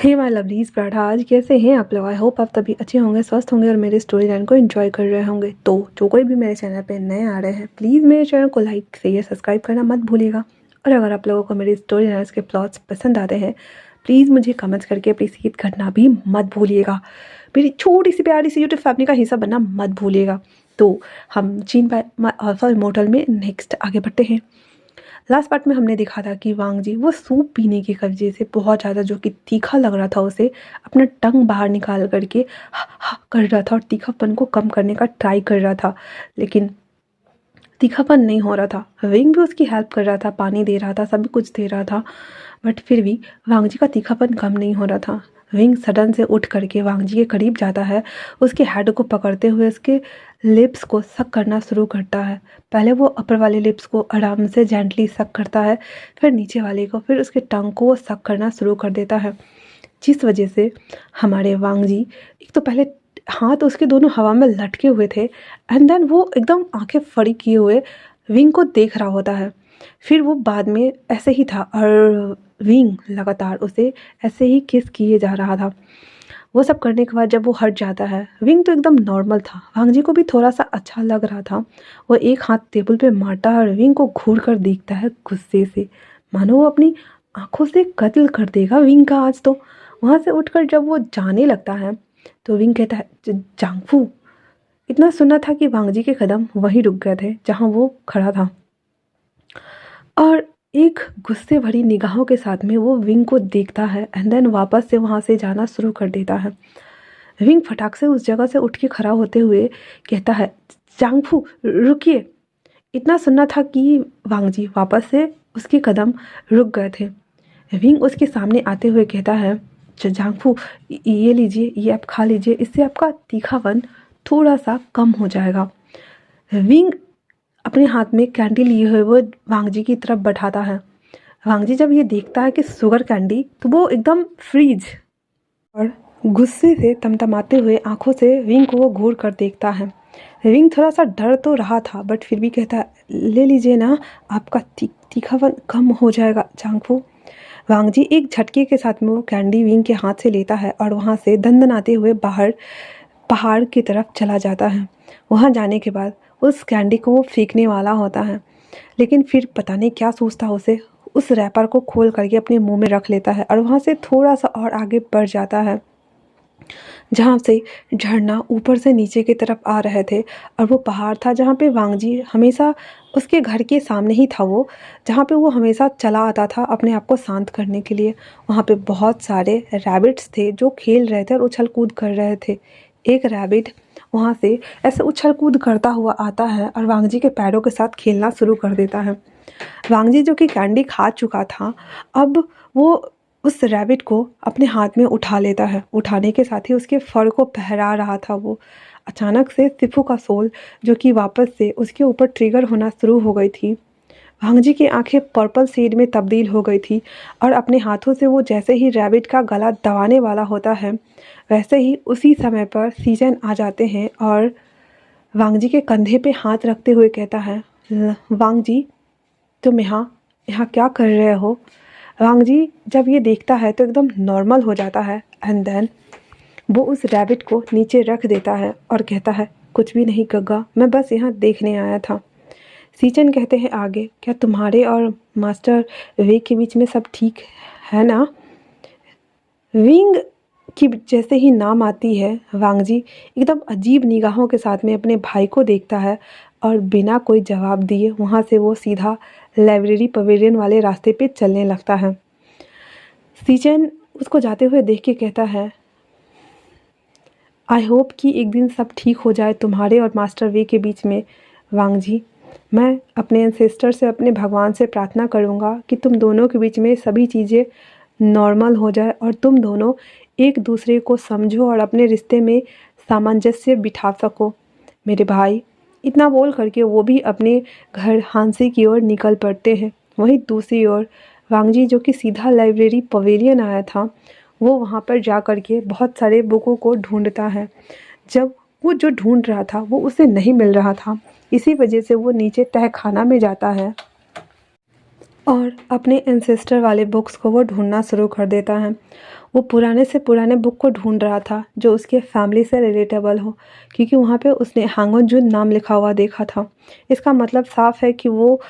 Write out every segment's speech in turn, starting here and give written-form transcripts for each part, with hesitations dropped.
Hey my lovelies paratha, आज कैसे हैं आप लोग। आई होप आप तभी अच्छे होंगे, स्वस्थ होंगे और मेरे स्टोरी लाइन को एंजॉय कर रहे होंगे। तो जो कोई भी मेरे चैनल पे नए आ रहे हैं, प्लीज़ मेरे चैनल को लाइक शेयर सब्सक्राइब करना मत भूलिएगा। और अगर आप लोगों को मेरी स्टोरी लाइन्स के प्लॉट्स पसंद आते हैं, प्लीज़ मुझे कमेंट्स करके अप्रिशिएट करना भी मत भूलिएगा। मेरी छोटी सी प्यारी सी यूट्यूब फैमिली का हिस्सा बनना मत भूलिएगा। तो हम चीन अल्फा इमोर्टल में नेक्स्ट आगे बढ़ते हैं। लास्ट पार्ट में हमने देखा था कि वांग जी वो सूप पीने की वजह से बहुत ज़्यादा, जो कि तीखा लग रहा था, उसे अपना टंग बाहर निकाल करके हा हा कर रहा था और तीखापन को कम करने का ट्राई कर रहा था, लेकिन तीखापन नहीं हो रहा था। विंग भी उसकी हेल्प कर रहा था, पानी दे रहा था, सभी कुछ दे रहा था, बट फिर भी वांग जी का तीखापन कम नहीं हो रहा था। विंग सडन से उठ करके वांग जी के करीब जाता है, उसके हेड को पकड़ते हुए उसके लिप्स को सक करना शुरू करता है। पहले वो अपर वाले लिप्स को आराम से जेंटली सक करता है, फिर नीचे वाले को, फिर उसके टंग को वो सक करना शुरू कर देता है, जिस वजह से हमारे वांग जी, एक तो पहले हाथ उसके दोनों हवा में लटके हुए थे, एंड देन वो एकदम आंखें फड़ी किए हुए विंग को देख रहा होता है। फिर वो बाद में ऐसे ही था और विंग लगातार उसे ऐसे ही किस किए जा रहा था। वो सब करने के बाद जब वो हट जाता है, विंग तो एकदम नॉर्मल था, वांग जी को भी थोड़ा सा अच्छा लग रहा था। वो एक हाथ टेबल पे मारता है और विंग को घूर कर देखता है गुस्से से, मानो वो अपनी आंखों से कत्ल कर देगा विंग का आज तो। वहाँ से उठकर जब वो जाने लगता है तो विंग कहता है, जांगफू। इतना सुना था कि वांग जी के कदम वहीं रुक गए थे जहाँ वो खड़ा था, और एक गुस्से भरी निगाहों के साथ में वो विंग को देखता है एंड देन वापस से वहाँ से जाना शुरू कर देता है। विंग फटाक से उस जगह से उठ के खड़ा होते हुए कहता है, जांगफू रुकिए। इतना सुनना था कि वांग जी वापस से उसके कदम रुक गए थे। विंग उसके सामने आते हुए कहता है, जांगफू ये लीजिए, ये आप खा लीजिए, इससे आपका तीखापन थोड़ा सा कम हो जाएगा। विंग अपने हाथ में कैंडी लिए हुए वो वांग जी की तरफ बढ़ाता है। वांग जी जब ये देखता है कि शुगर कैंडी, तो वो एकदम फ्रीज और गुस्से से तमतमाते हुए आंखों से विंग को वो घूर कर देखता है। विंग थोड़ा सा डर तो रहा था, बट फिर भी कहता है, ले लीजिए ना, आपका तीखापन कम हो जाएगा जांगफू। वांग जी एक झटके के साथ में वो कैंडी विंग के हाथ से लेता है और वहाँ से दंदनाते हुए बाहर पहाड़ की तरफ चला जाता है। वहाँ जाने के बाद उस कैंडी को वो फेंकने वाला होता है, लेकिन फिर पता नहीं क्या सोचता उसे, उस रैपर को खोल करके अपने मुंह में रख लेता है और वहाँ से थोड़ा सा और आगे बढ़ जाता है, जहाँ से झरना ऊपर से नीचे की तरफ आ रहे थे। और वो पहाड़ था जहाँ पे वांग जी हमेशा, उसके घर के सामने ही था वो, जहाँ पे वो हमेशा चला आता था अपने आप को शांत करने के लिए। वहाँ पे बहुत सारे रैबिट्स थे जो खेल रहे थे और उछल कूद कर रहे थे। एक रैबिट वहाँ से ऐसे उछल कूद करता हुआ आता है और वांग जी के पैरों के साथ खेलना शुरू कर देता है। वांग जी जो कि कैंडी खा चुका था, अब वो उस रैबिट को अपने हाथ में उठा लेता है। उठाने के साथ ही उसके फर को फहरा रहा था वो। अचानक से सिफू का सोल, जो कि वापस से उसके ऊपर ट्रिगर होना शुरू हो गई थी। वांग जी की आंखें पर्पल शेड में तब्दील हो गई थी और अपने हाथों से वो जैसे ही रैबिट का गला दबाने वाला होता है, वैसे ही उसी समय पर सीजन आ जाते हैं और वांग जी के कंधे पे हाथ रखते हुए कहता है, वांग जी तुम यहाँ यहाँ क्या कर रहे हो। वांग जी जब ये देखता है तो एकदम नॉर्मल हो जाता है एंड देन वो उस रैबिट को नीचे रख देता है और कहता है, कुछ भी नहीं गग्गा, मैं बस यहाँ देखने आया था। सीचन कहते हैं आगे, क्या तुम्हारे और मास्टर वे के बीच में सब ठीक है ना। विंग की जैसे ही नाम आती है, वांग जी एकदम अजीब निगाहों के साथ में अपने भाई को देखता है और बिना कोई जवाब दिए वहाँ से वो सीधा लाइब्रेरी पवेलियन वाले रास्ते पे चलने लगता है। सीचन उसको जाते हुए देख के कहता है, आई होप कि एक दिन सब ठीक हो जाए तुम्हारे और मास्टर वे के बीच में। वांग जी, मैं अपने एंसेस्टर से, अपने भगवान से प्रार्थना करूँगा कि तुम दोनों के बीच में सभी चीज़ें नॉर्मल हो जाए और तुम दोनों एक दूसरे को समझो और अपने रिश्ते में सामंजस्य बिठा सको मेरे भाई। इतना बोल करके वो भी अपने घर हांसी की ओर निकल पड़ते हैं। वहीं दूसरी ओर वांग जी, जो कि सीधा लाइब्रेरी पवेलियन आया था, वो वहाँ पर जा कर के बहुत सारे बुकों को ढूंढता है। जब वो जो ढूंढ रहा था वो उसे नहीं मिल रहा था, इसी वजह से वो नीचे तहखाना में जाता है और अपने एंसेस्टर वाले बुक्स को वो ढूंढना शुरू कर देता है। वो पुराने से पुराने बुक को ढूंढ रहा था जो उसके फैमिली से रिलेटेबल हो, क्योंकि वहाँ पे उसने हांगन जून नाम लिखा हुआ देखा था। इसका मतलब साफ है कि वो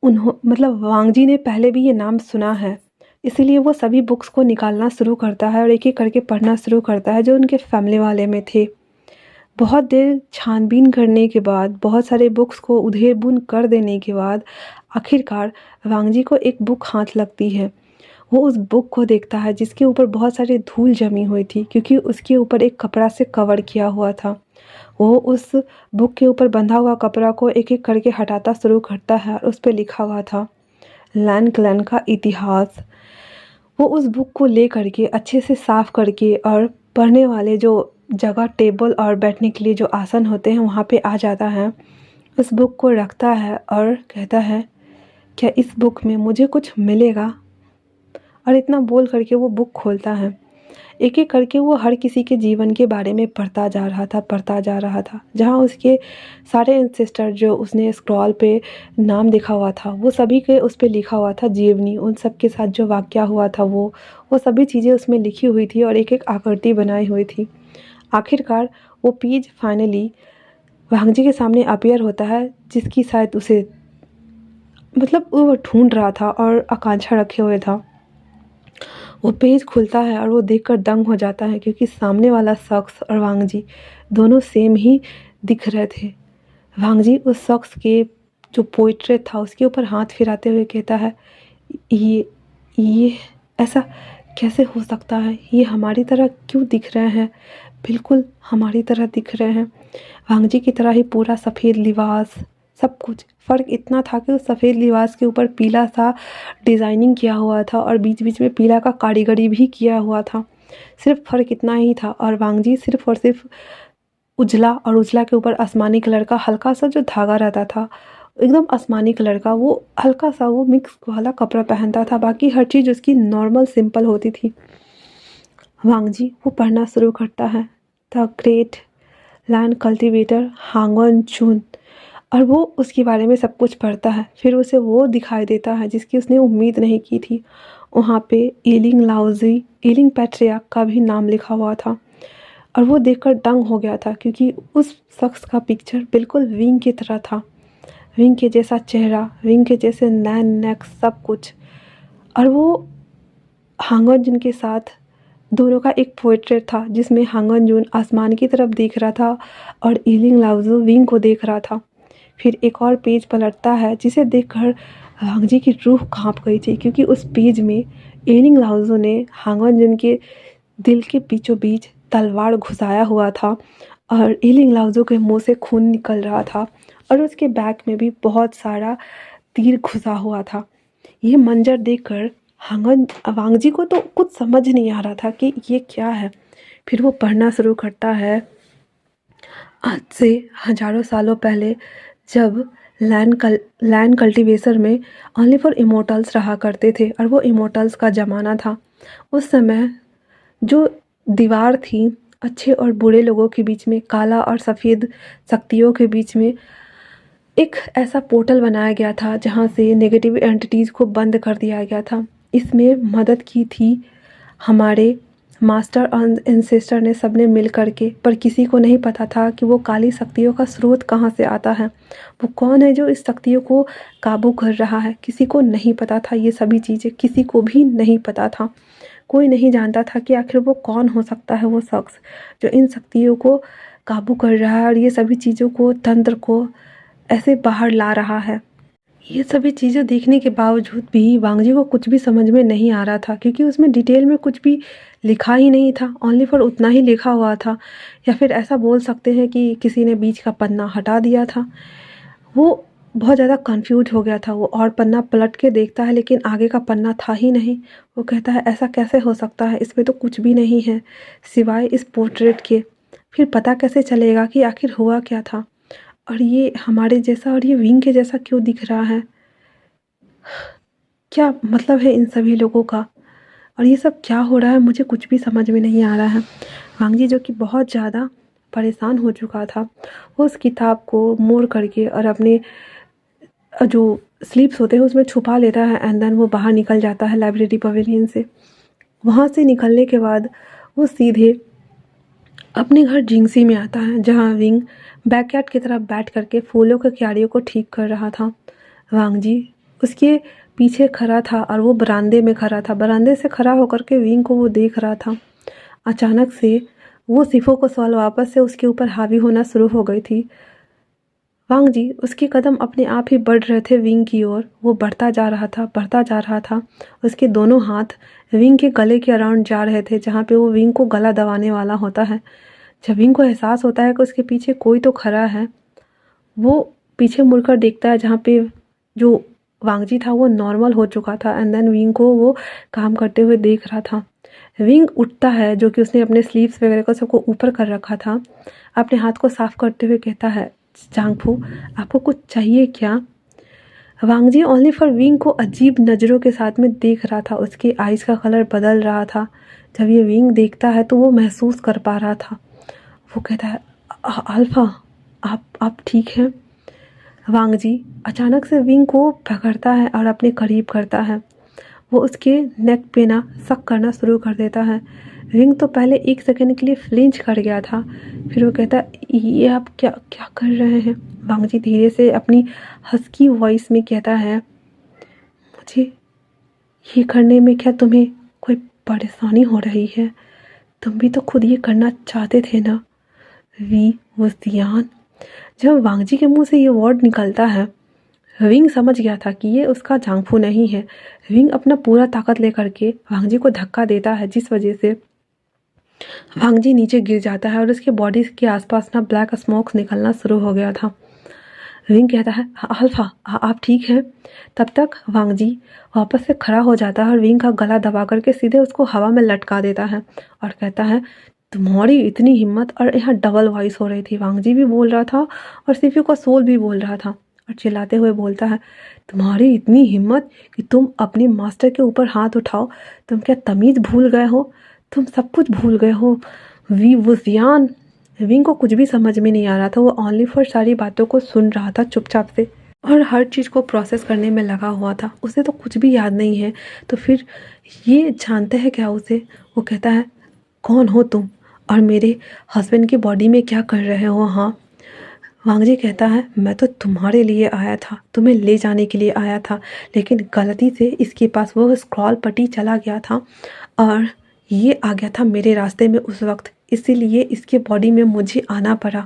मतलब वांगजी ने पहले भी ये नाम सुना है। इसीलिए वो सभी बुक्स को निकालना शुरू करता है और एक एक करके पढ़ना शुरू करता है जो उनके फैमिली वाले में थे। बहुत देर छानबीन करने के बाद, बहुत सारे बुक्स को उधेड़-बुन कर देने के बाद आखिरकार वांगजी को एक बुक हाथ लगती है। वो उस बुक को देखता है जिसके ऊपर बहुत सारी धूल जमी हुई थी, क्योंकि उसके ऊपर एक कपड़ा से कवर किया हुआ था। वो उस बुक के ऊपर बंधा हुआ कपड़ा को एक-एक करके हटाता शुरू करता है और उस पे लिखा हुआ था लैन क्लैन का इतिहास। वो उस बुक को ले करके अच्छे से साफ करके और पढ़ने वाले जो जगह, टेबल और बैठने के लिए जो आसन होते हैं वहाँ पे आ जाता है। उस बुक को रखता है और कहता है, क्या इस बुक में मुझे कुछ मिलेगा? और इतना बोल करके वो बुक खोलता है। एक एक करके वो हर किसी के जीवन के बारे में पढ़ता जा रहा था। जहाँ उसके सारे एंसेस्टर जो उसने स्क्रॉल पे नाम लिखा हुआ था, वो सभी के उस पे लिखा हुआ था जीवनी। उन सब के साथ जो वाक़या हुआ था वो सभी चीज़ें उसमें लिखी हुई थी और एक-एक आकृति बनाई हुई थी। आखिरकार वो पेज फाइनली वांगजी के सामने अपीयर होता है, जिसकी शायद उसे मतलब वो ढूँढ रहा था और आकांक्षा रखे हुए था। वो पेज खुलता है और वो देखकर दंग हो जाता है, क्योंकि सामने वाला शख्स और वांगजी दोनों सेम ही दिख रहे थे। वांगजी उस शख्स के जो पोर्ट्रेट था उसके ऊपर हाथ फिराते हुए कहता है, ये ऐसा कैसे हो सकता है? ये हमारी तरह क्यों दिख रहे हैं? बिल्कुल हमारी तरह दिख रहे हैं। वांगजी की तरह ही पूरा सफ़ेद लिबास, सब कुछ। फ़र्क इतना था कि उस सफ़ेद लिबास के ऊपर पीला सा डिज़ाइनिंग किया हुआ था और बीच-बीच में पीला का कारीगरी भी किया हुआ था। सिर्फ़ फ़र्क इतना ही था और वांगजी सिर्फ़ और सिर्फ़ उजला, और उजला के ऊपर आसमानी कलर का हल्का सा जो धागा रहता था, एकदम आसमानी कलर का, वो हल्का सा वो मिक्स वाला कपड़ा पहनता था। बाकी हर चीज़ उसकी नॉर्मल सिंपल होती थी। वांगजी वो पढ़ना शुरू करता है, द ग्रेट लैंड कल्टीवेटर हांगन जून, और वो उसके बारे में सब कुछ पढ़ता है। फिर उसे वो दिखाई देता है जिसकी उसने उम्मीद नहीं की थी। वहाँ पे एलिंग लाओजी, एलिंग पैट्रियार्क का भी नाम लिखा हुआ था और वो देखकर दंग हो गया था, क्योंकि उस शख्स का पिक्चर बिल्कुल विंग की तरह था। विंग के जैसा चेहरा, विंग के जैसे नैन नेक, सब कुछ। और वो हांगन जून के साथ दोनों का एक पोर्ट्रेट था जिसमें हांगन जून आसमान की तरफ देख रहा था और एलिंग लाओजी विंग को देख रहा था। फिर एक और पेज पलटता है जिसे देखकर वांगजी की रूह कांप गई थी, क्योंकि उस पेज में एलिंग लाओजी ने हांगन जून के दिल के बीचों बीच तलवार घुसाया हुआ था और एलिंग लाओजी के मुंह से खून निकल रहा था और उसके बैक में भी बहुत सारा तीर घुसा हुआ था। ये मंजर देखकर वांगजी को तो कुछ समझ नहीं आ रहा था कि ये क्या है। फिर वो पढ़ना शुरू करता है, आज से हजारों सालों पहले जब लैंड कल्टीवेशन में ओनली फॉर इमोर्टल्स रहा करते थे और वो इमोर्टल्स का ज़माना था। उस समय जो दीवार थी अच्छे और बुरे लोगों के बीच में, काला और सफ़ेद शक्तियों के बीच में, एक ऐसा पोर्टल बनाया गया था जहाँ से नेगेटिव एंटिटीज़ को बंद कर दिया गया था। इसमें मदद की थी हमारे मास्टर और एंसेस्टर ने सबने मिल कर के, पर किसी को नहीं पता था कि वो काली शक्तियों का स्रोत कहाँ से आता है, वो कौन है जो इस शक्तियों को काबू कर रहा है। किसी को नहीं पता था ये सभी चीज़ें, किसी को भी नहीं पता था। कोई नहीं जानता था कि आखिर वो कौन हो सकता है, वो शख्स जो इन शक्तियों को काबू कर रहा है और ये सभी चीज़ों को, तंत्र को ऐसे बाहर ला रहा है। ये सभी चीज़ें देखने के बावजूद भी वांगजी को कुछ भी समझ में नहीं आ रहा था, क्योंकि उसमें डिटेल में कुछ भी लिखा ही नहीं था। ओनली फॉर उतना ही लिखा हुआ था, या फिर ऐसा बोल सकते हैं कि किसी ने बीच का पन्ना हटा दिया था। वो बहुत ज़्यादा कंफ्यूज हो गया था। वो और पन्ना पलट के देखता है लेकिन आगे का पन्ना था ही नहीं। वो कहता है, ऐसा कैसे हो सकता है, इसमें तो कुछ भी नहीं है सिवाय इस पोर्ट्रेट के। फिर पता कैसे चलेगा कि आखिर हुआ क्या था, और ये हमारे जैसा और ये विंग के जैसा क्यों दिख रहा है? क्या मतलब है इन सभी लोगों का, और ये सब क्या हो रहा है? मुझे कुछ भी समझ में नहीं आ रहा है। वांगजी जो कि बहुत ज़्यादा परेशान हो चुका था, वो उस किताब को मोड़ करके और अपने जो स्लीप्स होते हैं उसमें छुपा लेता है एंड देन वो बाहर निकल जाता है लाइब्रेरी पवेलियन से। वहाँ से निकलने के बाद वो सीधे अपने घर जिंगसी में आता है, जहाँ विंग बैकयार्ड की तरफ बैठ करके फूलों के क्यारियों को ठीक कर रहा था। वांग जी उसके पीछे खड़ा था और वो बरामदे में खड़ा था। बरामदे से खड़ा होकर के विंग को वो देख रहा था। अचानक से वो सिफो को सवाल वापस से उसके ऊपर हावी होना शुरू हो गई थी। वांग जी उसके कदम अपने आप ही बढ़ रहे थे विंग की ओर। वो बढ़ता जा रहा था, बढ़ता जा रहा था। उसके दोनों हाथ विंग के गले के अराउंड जा रहे थे, जहाँ पे वो विंग को गला दबाने वाला होता है। जब विंग को एहसास होता है कि उसके पीछे कोई तो खड़ा है, वो पीछे मुड़कर देखता है, जहाँ पे जो वांग जी था वो नॉर्मल हो चुका था एंड देन विंग को वो काम करते हुए देख रहा था। विंग उठता है, जो कि उसने अपने स्लीव्स वगैरह को सबको ऊपर कर रखा था। अपने हाथ को साफ करते हुए कहता है, जांगफू आपको कुछ चाहिए क्या? वांग जी ओनली फॉर विंग को अजीब नज़रों के साथ में देख रहा था। उसके आइज़ का कलर बदल रहा था। जब ये विंग देखता है तो वो महसूस कर पा रहा था। वो कहता है, अल्फा आप ठीक हैं? वांग जी अचानक से विंग को पकड़ता है और अपने करीब करता है। वो उसके नेक पे ना शक करना शुरू कर देता है। विंग तो पहले 1 सेकंड के लिए फ्लिंच कर गया था। फिर वो कहता, ये आप क्या क्या कर रहे हैं? वांग जी धीरे से अपनी हस्की वॉइस में कहता है, मुझे ये करने में क्या तुम्हें कोई परेशानी हो रही है? तुम भी तो खुद ये करना चाहते थे ना? वी वुजियान। जब वांग जी के मुंह से ये वर्ड निकलता है, विंग समझ गया था कि ये उसका जांगफू नहीं है। विंग अपना पूरा ताकत लेकर के वांग जी को धक्का देता है, जिस वजह से वांग जी नीचे गिर जाता है और उसके बॉडी के आसपास ना ब्लैक स्मोक्स निकलना शुरू हो गया था। विंग कहता है, अल्फा आप ठीक हैं? तब तक वांग जी वापस से खड़ा हो जाता है और विंग का गला दबा करके सीधे उसको हवा में लटका देता है और कहता है, तुम्हारी इतनी हिम्मत। और यहाँ डबल वॉइस हो रही थी। वांग जी भी बोल रहा था और सीपीयू का सोल भी बोल रहा था और चिल्लाते हुए बोलता है, तुम्हारी इतनी हिम्मत कि तुम अपने मास्टर के ऊपर हाथ उठाओ। तुम क्या तमीज़ भूल गए हो? तुम सब कुछ भूल गए हो। वी वुजियान। विंग को कुछ भी समझ में नहीं आ रहा था। वो ओनली फॉर सारी बातों को सुन रहा था चुपचाप से और हर चीज़ को प्रोसेस करने में लगा हुआ था। उसे तो कुछ भी याद नहीं है, तो फिर ये जानते हैं क्या उसे? वो कहता है, कौन हो तुम और मेरे हस्बैंड की बॉडी में क्या कर रहे हो? हाँ। वांग जी कहता है, मैं तो तुम्हारे लिए आया था, तुम्हें ले जाने के लिए आया था, लेकिन गलती से इसके पास वो स्क्रॉल पट्टी चला गया था और ये आ गया था मेरे रास्ते में उस वक्त, इसीलिए इसके बॉडी में मुझे आना पड़ा,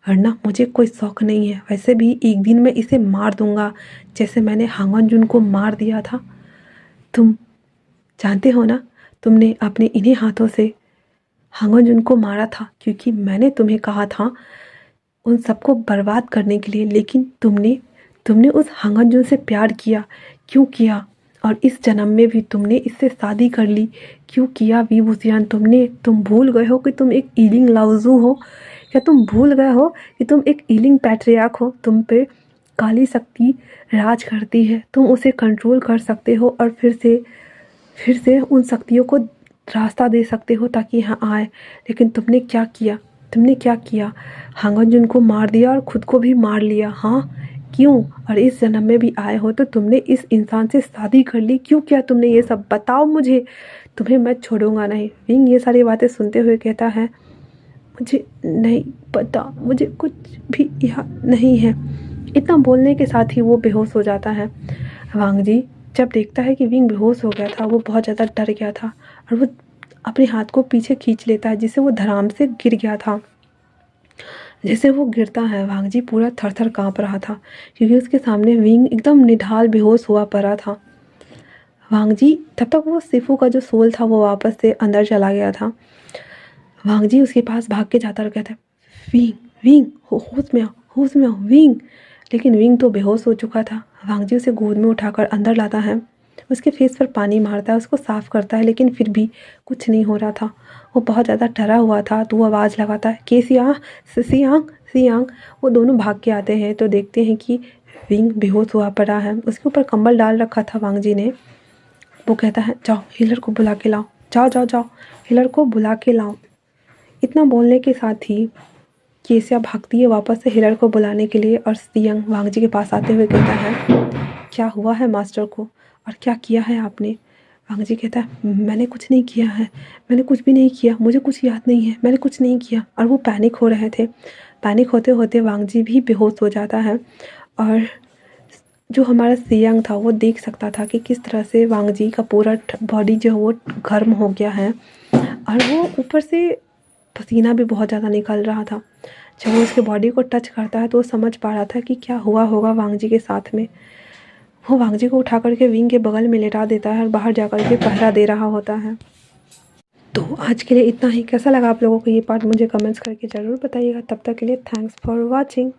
वरना मुझे कोई शौक नहीं है। वैसे भी एक दिन मैं इसे मार दूंगा, जैसे मैंने हांगन जुन को मार दिया था। तुम जानते हो ना, तुमने अपने इन्हीं हाथों से हांगन जुन को मारा था, क्योंकि मैंने तुम्हें कहा था उन सबको बर्बाद करने के लिए, लेकिन तुमने उस हांगन जुन से प्यार किया। क्यों किया? और इस जन्म में भी तुमने इससे शादी कर ली। क्यों किया वी वुजियान? तुम भूल गए हो कि तुम एक ईलिंग लाउजू हो? क्या तुम भूल गए हो कि तुम एक ईलिंग पैट्रियार्क हो? तुम पे काली शक्ति राज करती है, तुम उसे कंट्रोल कर सकते हो और फिर से उन शक्तियों को रास्ता दे सकते हो ताकि यहाँ आए। लेकिन तुमने क्या किया? हांगन जुन को मार दिया और खुद को भी मार लिया। हाँ, क्यों? और इस जन्म में भी आए हो तो तुमने इस इंसान से शादी कर ली। क्यों किया तुमने ये सब? बताओ मुझे, तुम्हें मैं छोड़ूंगा नहीं। विंग ये सारी बातें सुनते हुए कहता है, मुझे नहीं पता, मुझे कुछ भी याद नहीं है। इतना बोलने के साथ ही वो बेहोश हो जाता है। वांग जी जब देखता है कि विंग बेहोश हो गया था, वो बहुत ज़्यादा डर गया था और वो अपने हाथ को पीछे खींच लेता है, जिससे वो धड़ाम से गिर गया था। जैसे वो गिरता है, वांग जी पूरा थर थर काँप रहा था, क्योंकि उसके सामने विंग एकदम निढाल बेहोश हुआ पड़ा था। वांग जी तब तक वो सिफू का जो सोल था वो वापस से अंदर चला गया था। वांग जी उसके पास भाग के जाता और कहता है, विंग विंग होश में आओ विंग। लेकिन विंग तो बेहोश हो चुका था। वांग जी उसे गोद में उठाकर अंदर लाता है, उसके फेस पर पानी मारता है, उसको साफ करता है, लेकिन फिर भी कुछ नहीं हो रहा था। वो बहुत ज़्यादा डरा हुआ था, तो वो आवाज़ लगाता है, के सियांग। वो दोनों भाग के आते हैं तो देखते हैं कि विंग बेहोश हुआ पड़ा है, उसके ऊपर कंबल डाल रखा था वांग जी ने। वो कहता है, जाओ हीलर को बुला के लाओ, जाओ हीलर को बुला के लाओ। इतना बोलने के साथ ही केसिया भागती है वापस से हीलर को बुलाने के लिए और सियांग वांग जी के पास आते हुए कहता है, क्या हुआ है मास्टर को और क्या किया है आपने? वांग जी कहता है मैंने कुछ नहीं किया है, मैंने कुछ भी नहीं किया, मुझे कुछ याद नहीं है, मैंने कुछ नहीं किया। और वो पैनिक हो रहे थे। पैनिक होते होते वांग जी भी बेहोश हो जाता है। और जो हमारा सियांग था वो देख सकता था कि किस तरह से वांग जी का पूरा बॉडी जो है वो गर्म हो गया है और वो ऊपर से पसीना भी बहुत ज़्यादा निकल रहा था। जब वो उसके बॉडी को टच करता है तो वो समझ पा रहा था कि क्या हुआ होगा वांग जी के साथ में। वो वांग जी को उठा करके विंग के बगल में लेटा देता है और बाहर जा कर के पहरा दे रहा होता है। तो आज के लिए इतना ही। कैसा लगा आप लोगों को ये पार्ट मुझे कमेंट्स करके ज़रूर बताइएगा। तब तक के लिए थैंक्स फॉर वॉचिंग।